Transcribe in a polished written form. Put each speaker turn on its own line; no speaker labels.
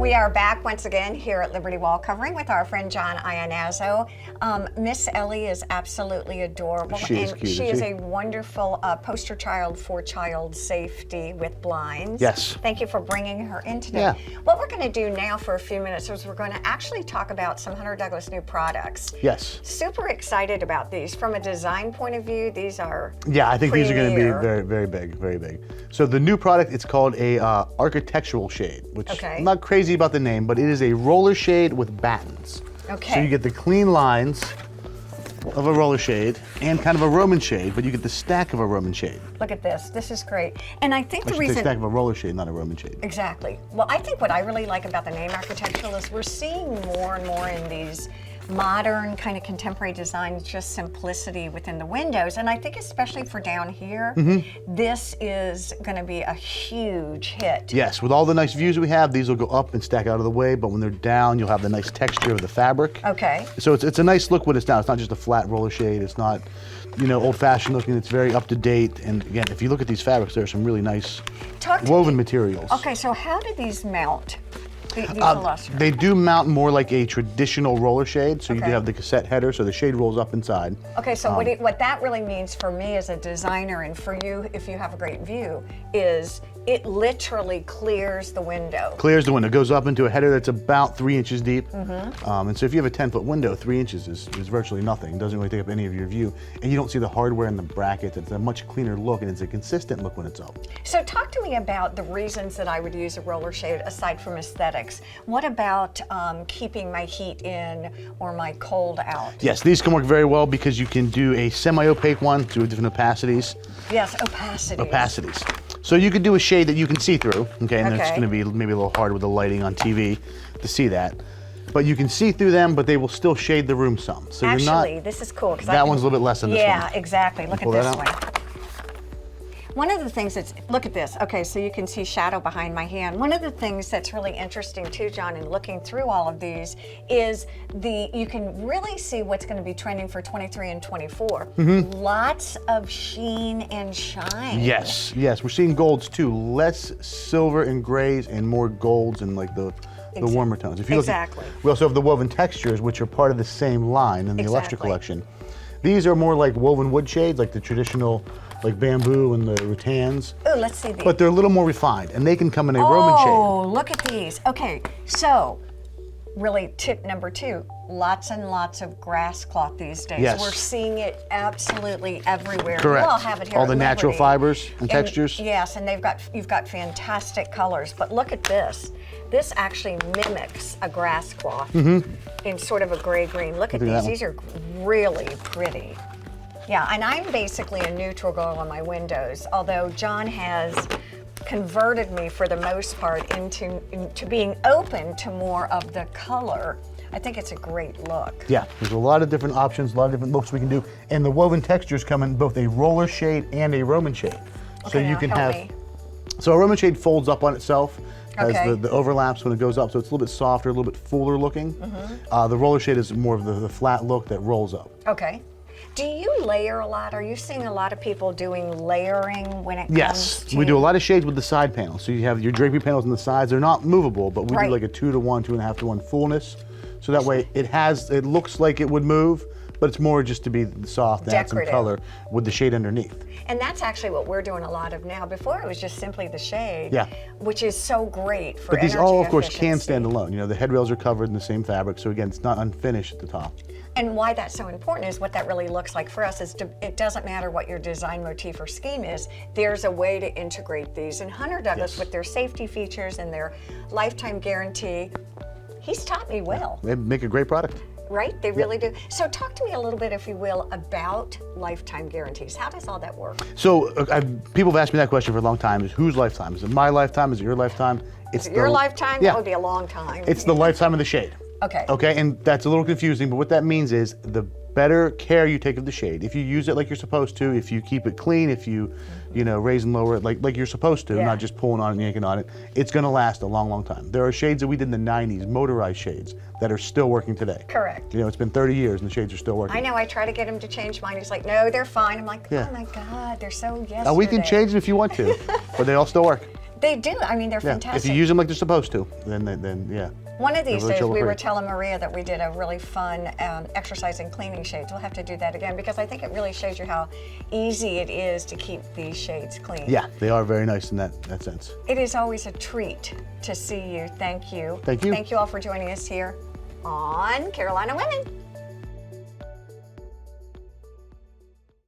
We are back once again here at Liberty Wall Covering with our friend John Iannazzo. Miss Ellie is absolutely adorable.
She is cute,
she is a wonderful poster child for child safety with blinds.
Yes.
Thank you for bringing her in today.
Yeah.
What we're going to do now for a few minutes is we're going to actually talk about some Hunter Douglas new products.
Yes.
Super excited about these. From a design point of view, these are
Yeah, I think these are going to be
premier.
very, very big, very big. So the new product, it's called a architectural shade, which
Okay.
I'm not crazy about the name, but it is a roller shade with battens.
Okay.
So you get the clean lines of a roller shade and kind of a Roman shade, but you get the stack of a Roman shade.
Look at this. This is great. And I think
I
the
should say
reason...
stack of a roller shade, not a Roman shade.
Exactly. Well, I think what I really like about the name architectural is we're seeing more and more in these modern kind of contemporary designs, just simplicity within the windows. And I think especially for down here, this is going to be a huge hit.
Yes, with all the nice views we have, these will go up and stack out of the way, but when they're down, you'll have the nice texture of the fabric.
Okay.
So it's a nice look when it's down. It's not just a flat roller shade. It's not, you know, old-fashioned looking. It's very up to date. And again, if you look at these fabrics, there are some really nice woven materials.
Okay, so how do these mount? These illustrations?
They do mount more like a traditional roller shade. So you do
Okay.
have the cassette header, so the shade rolls up inside.
Okay, so what that really means for me as a designer and for you, if you have a great view, is it clears the window.
Clears the window, goes up into a header that's about 3 inches deep. And so if you have a 10-foot window, 3 inches is virtually nothing. It doesn't really take up any of your view. And you don't see the hardware in the brackets. It's a much cleaner look, and it's a consistent look when it's up.
So talk to me about the reasons that I would use a roller shade aside from aesthetics. What about keeping my heat in or my cold out?
Yes, these can work very well because you can do a semi-opaque one, do different opacities.
Yes, opacity.
Opacities. So you could do a shade that you can see through, okay, and it's
Okay.
going to be maybe a little hard with the lighting on TV to see that. But you can see through them, but they will still shade the room some. So
Actually,
you're not,
this is cool. 'Cause
that one's a little bit less than this one.
Yeah, exactly. Look at
pull that
this
out?
one. One of the things that's, look at this. Okay, so you can see shadow behind my hand. One of the things that's really interesting too, John, in looking through all of these is you can really see what's going to be trending for 23 and 24. Lots of sheen and shine.
Yes, yes, we're seeing golds too. Less silver and grays and more golds and like the warmer tones. If you look at-
Exactly.
we also have the woven textures, which are part of the same line in the Illustra
Exactly.
collection. These are more like woven wood shades, like the traditional, like bamboo and the rattans.
Oh, let's see these.
But they're a little more refined, and they can come in a Roman shade.
Oh, look at these. Okay, so really tip number 2, lots and lots of grass cloth these days.
Yes.
We're seeing it absolutely everywhere.
Correct.
We all have it here
All
at
the natural
Liberty.
fibers and textures.
Yes, and you've got fantastic colors. But look at this. This actually mimics a grass cloth in sort of a gray-green. Look at
Look at
these.
that
These are really pretty. Yeah, and I'm basically a neutral girl on my windows, although John has converted me for the most part into being open to more of the color. I think it's a great look.
Yeah, there's a lot of different options, a lot of different looks we can do. And the woven textures come in both a roller shade and a Roman shade. So
Okay,
you
now
can
help
have,
me.
so a Roman shade folds up on itself, has
Okay.
the overlaps when it goes up, so it's a little bit softer, a little bit fuller looking. The roller shade is more of the flat look that rolls up.
Okay. Do you layer a lot? Are you seeing a lot of people doing layering when it
Yes,
comes to...
we do a lot of shades with the side panels. So you have your drapery panels on the sides. They're not movable, but we
Right.
do like a 2-to-1, 2.5-to-1 fullness. So that way it looks like it would move, but it's more just to be soft and add some
Decorative.
color with the shade underneath.
And that's actually what we're doing a lot of now. Before it was just simply the shade,
Yeah.
which is so great for
But these
energy
all, of course, can
efficiency.
stand alone. You know, the headrails are covered in the same fabric, so again, it's not unfinished at the top.
And why that's so important is what that really looks like for us is it doesn't matter what your design motif or scheme is, there's a way to integrate these. And Hunter Douglas,
Yes.
with their safety features and their lifetime guarantee, he's taught me well,
They make a great product.
right? They really do. So talk to me a little bit, if you will, about lifetime guarantees. How does all that work?
So people have asked me that question for a long time, is whose lifetime? Is it my lifetime? Is it your lifetime? It's
Your lifetime?
Yeah.
That would be a long time.
It's the lifetime of the shade.
Okay.
Okay, and that's a little confusing, but what that means is the better care you take of the shade, if you use it like you're supposed to, if you keep it clean, if you raise and lower it like you're supposed to,
Yeah.
not just pulling on it and yanking on it, it's gonna last a long, long time. There are shades that we did in the 90s, motorized shades, that are still working today.
Correct.
You know, it's been 30 years and the shades are still working.
I know, I try to get him to change mine. He's like, no, they're fine. I'm like,
Yeah.
oh my God, they're so yesterday.
Now we can change it if you want to, but they all still work.
They do. I mean, they're
Yeah.
fantastic.
If you use them like they're supposed to, then yeah.
One of these
really
days, we were
trouble-free.
telling Maria that we did a really fun exercise in cleaning shades. We'll have to do that again because I think it really shows you how easy it is to keep these shades clean.
Yeah, they are very nice in that sense.
It is always a treat to see you. Thank you.
Thank you.
Thank you all for joining us here on Carolina Women.